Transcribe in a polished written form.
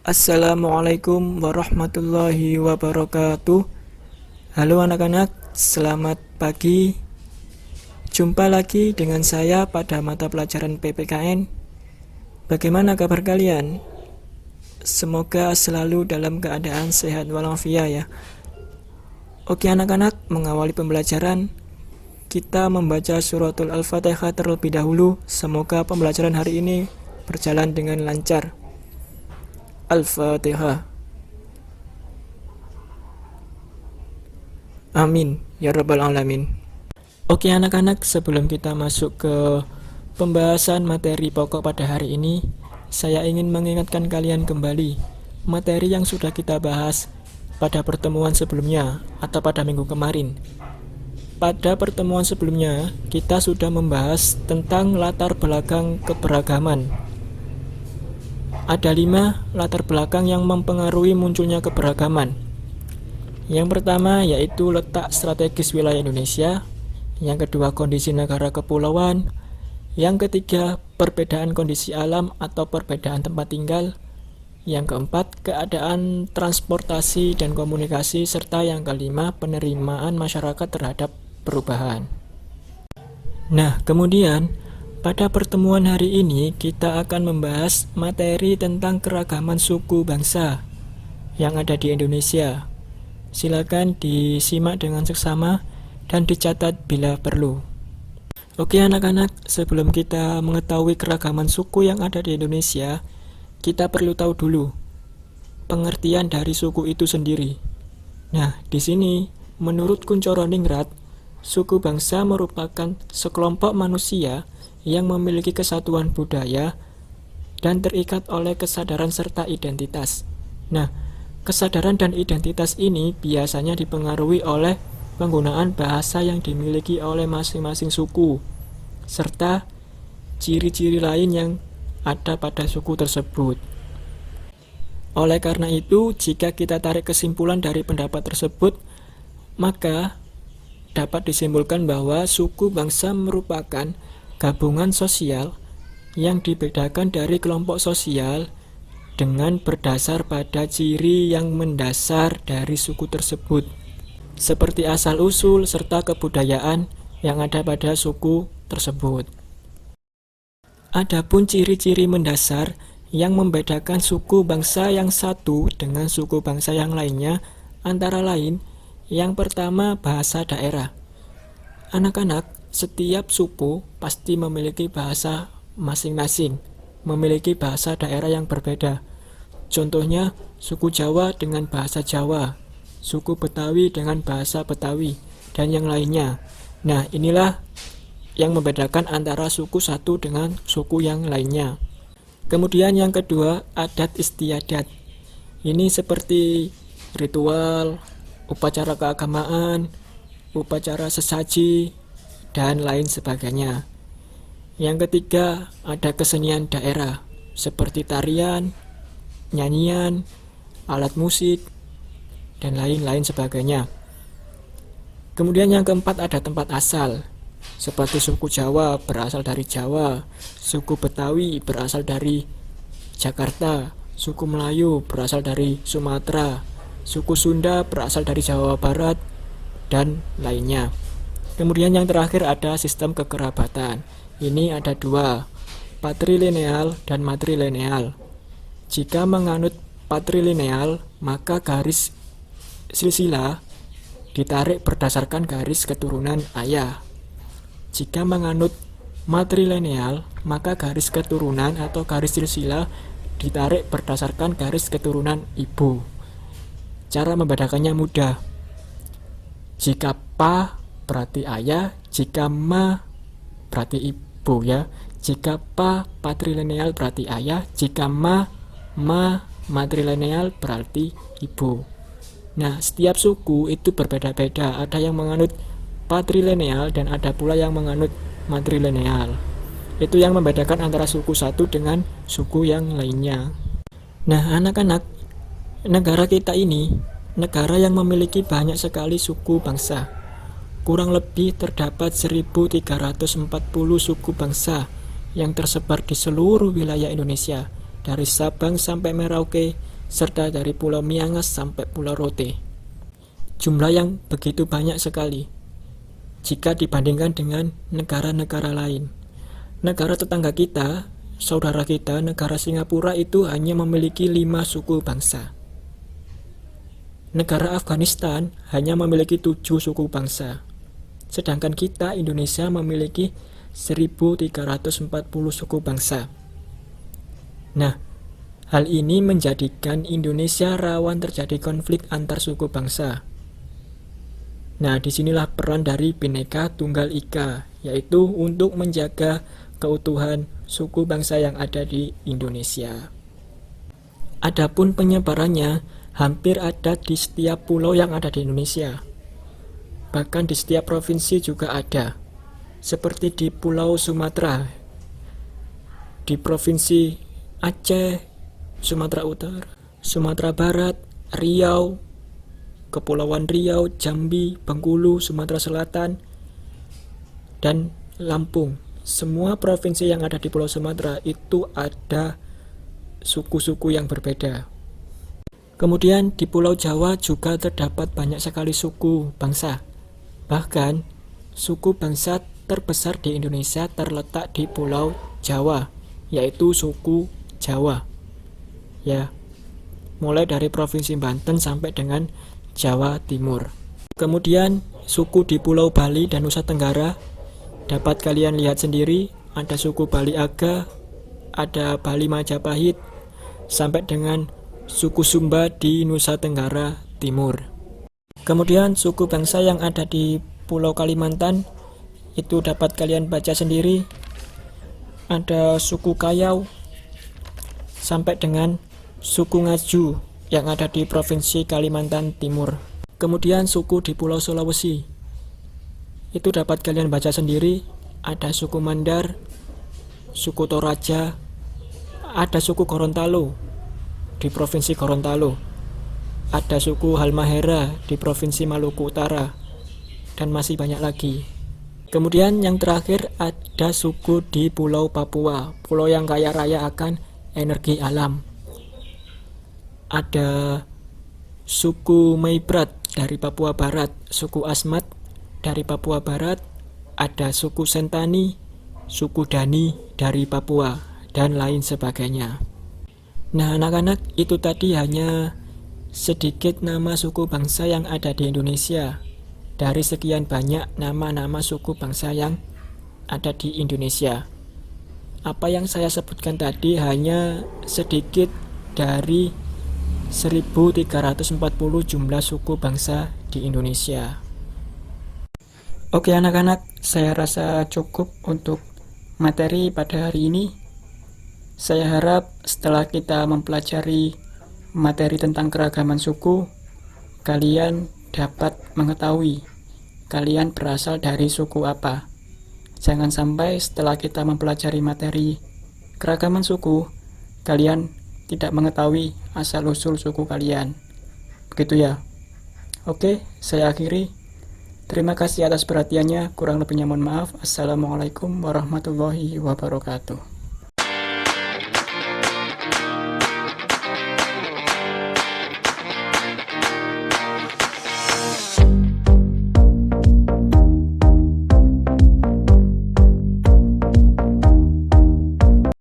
Assalamualaikum warahmatullahi wabarakatuh. Halo anak-anak, selamat pagi. Jumpa lagi dengan saya pada mata pelajaran PPKN. Bagaimana kabar kalian? Semoga selalu dalam keadaan sehat walafiat ya. Oke anak-anak, mengawali pembelajaran, kita membaca suratul Al-Fatihah terlebih dahulu. Semoga pembelajaran hari ini berjalan dengan lancar. Al-Fatihah. Amin ya rabbal alamin. Oke anak-anak, sebelum kita masuk ke pembahasan materi pokok pada hari ini, saya ingin mengingatkan kalian kembali materi yang sudah kita bahas pada pertemuan sebelumnya atau pada minggu kemarin. Pada pertemuan sebelumnya, kita sudah membahas tentang latar belakang keberagaman. Ada 5 latar belakang yang mempengaruhi munculnya keberagaman. Yang pertama yaitu letak strategis wilayah Indonesia. Yang kedua, kondisi negara kepulauan. Yang ketiga, perbedaan kondisi alam atau perbedaan tempat tinggal. Yang keempat, keadaan transportasi dan komunikasi. Serta yang kelima, penerimaan masyarakat terhadap perubahan. Nah, kemudian pada pertemuan hari ini kita akan membahas materi tentang keragaman suku bangsa yang ada di Indonesia. Silakan disimak dengan seksama dan dicatat bila perlu. Oke anak-anak, sebelum kita mengetahui keragaman suku yang ada di Indonesia, kita perlu tahu dulu pengertian dari suku itu sendiri. Nah, di sini menurut Kuncoro Ningrat, suku bangsa merupakan sekelompok manusia yang memiliki kesatuan budaya dan terikat oleh kesadaran serta identitas. Nah, kesadaran dan identitas ini biasanya dipengaruhi oleh penggunaan bahasa yang dimiliki oleh masing-masing suku, serta ciri-ciri lain yang ada pada suku tersebut. Oleh karena itu, jika kita tarik kesimpulan dari pendapat tersebut, maka dapat disimpulkan bahwa suku bangsa merupakan gabungan sosial yang dibedakan dari kelompok sosial dengan berdasar pada ciri yang mendasar dari suku tersebut, seperti asal-usul serta kebudayaan yang ada pada suku tersebut. Adapun ciri-ciri mendasar yang membedakan suku bangsa yang satu dengan suku bangsa yang lainnya antara lain, yang pertama, bahasa daerah. Anak-anak, setiap suku pasti memiliki bahasa masing-masing, memiliki bahasa daerah yang berbeda. Contohnya, suku Jawa dengan bahasa Jawa, suku Betawi dengan bahasa Betawi, dan yang lainnya. Nah, inilah yang membedakan antara suku satu dengan suku yang lainnya. Kemudian yang kedua, adat istiadat. Ini seperti ritual, upacara keagamaan, upacara sesaji, dan lain sebagainya. Yang ketiga, ada kesenian daerah seperti tarian, nyanyian, alat musik, dan lain-lain sebagainya. Kemudian yang keempat, ada tempat asal seperti suku Jawa berasal dari Jawa, suku Betawi berasal dari Jakarta, suku Melayu berasal dari Sumatera, suku Sunda berasal dari Jawa Barat, dan lainnya. Kemudian yang terakhir ada sistem kekerabatan. Ini ada 2, patrilineal dan matrilineal. Jika menganut patrilineal, maka garis silsilah ditarik berdasarkan garis keturunan ayah. Jika menganut matrilineal, maka garis keturunan atau garis silsilah ditarik berdasarkan garis keturunan ibu. Cara membedakannya mudah. Jika pa berarti ayah, jika ma berarti ibu ya. Jika pa patrilineal berarti ayah, jika ma matrilineal berarti ibu. Nah, setiap suku itu berbeda-beda. Ada yang menganut patrilineal dan ada pula yang menganut matrilineal. Itu yang membedakan antara suku satu dengan suku yang lainnya. Nah, anak-anak, negara kita ini negara yang memiliki banyak sekali suku bangsa. Kurang lebih terdapat 1.340 suku bangsa yang tersebar di seluruh wilayah Indonesia, dari Sabang sampai Merauke, serta dari Pulau Miangas sampai Pulau Rote. Jumlah yang begitu banyak sekali jika dibandingkan dengan negara-negara lain. Negara tetangga kita, saudara kita, negara Singapura itu hanya memiliki 5 suku bangsa. Negara Afghanistan hanya memiliki 7 suku bangsa. Sedangkan kita, Indonesia, memiliki 1.340 suku bangsa. Nah, hal ini menjadikan Indonesia rawan terjadi konflik antar suku bangsa. Nah, disinilah peran dari Bhinneka Tunggal Ika, yaitu untuk menjaga keutuhan suku bangsa yang ada di Indonesia. Adapun penyebarannya, hampir ada di setiap pulau yang ada di Indonesia. Bahkan di setiap provinsi juga ada. Seperti di Pulau Sumatera, di Provinsi Aceh, Sumatera Utara, Sumatera Barat, Riau, Kepulauan Riau, Jambi, Bengkulu, Sumatera Selatan, dan Lampung. Semua provinsi yang ada di Pulau Sumatera itu ada suku-suku yang berbeda. Kemudian di Pulau Jawa juga terdapat banyak sekali suku bangsa. Bahkan suku bangsa terbesar di Indonesia terletak di Pulau Jawa, yaitu suku Jawa. Ya, mulai dari Provinsi Banten sampai dengan Jawa Timur. Kemudian suku di Pulau Bali dan Nusa Tenggara dapat kalian lihat sendiri, ada suku Bali Aga, ada Bali Majapahit, sampai dengan suku Sumba di Nusa Tenggara Timur. Kemudian suku bangsa yang ada di Pulau Kalimantan itu dapat kalian baca sendiri. Ada suku Kayau sampai dengan suku Ngaju yang ada di Provinsi Kalimantan Timur. Kemudian suku di Pulau Sulawesi itu dapat kalian baca sendiri. Ada suku Mandar, suku Toraja, ada suku Gorontalo di Provinsi Gorontalo, ada suku Halmahera di Provinsi Maluku Utara, dan masih banyak lagi. Kemudian yang terakhir ada suku di Pulau Papua, pulau yang kaya raya akan energi alam. Ada suku Maibrat dari Papua Barat, suku Asmat dari Papua Barat, ada suku Sentani, suku Dani dari Papua, dan lain sebagainya. Nah, anak-anak, itu tadi hanya sedikit nama suku bangsa yang ada di Indonesia dari sekian banyak nama-nama suku bangsa yang ada di Indonesia. Apa yang saya sebutkan tadi hanya sedikit dari 1.340 jumlah suku bangsa di Indonesia. Oke anak-anak, saya rasa cukup untuk materi pada hari ini. Saya harap setelah kita mempelajari materi tentang keragaman suku, kalian dapat mengetahui kalian berasal dari suku apa. Jangan sampai setelah kita mempelajari materi keragaman suku, kalian tidak mengetahui asal-usul suku kalian. Begitu ya. Oke, saya akhiri. Terima kasih atas perhatiannya. Kurang lebihnya mohon maaf. Assalamualaikum warahmatullahi wabarakatuh.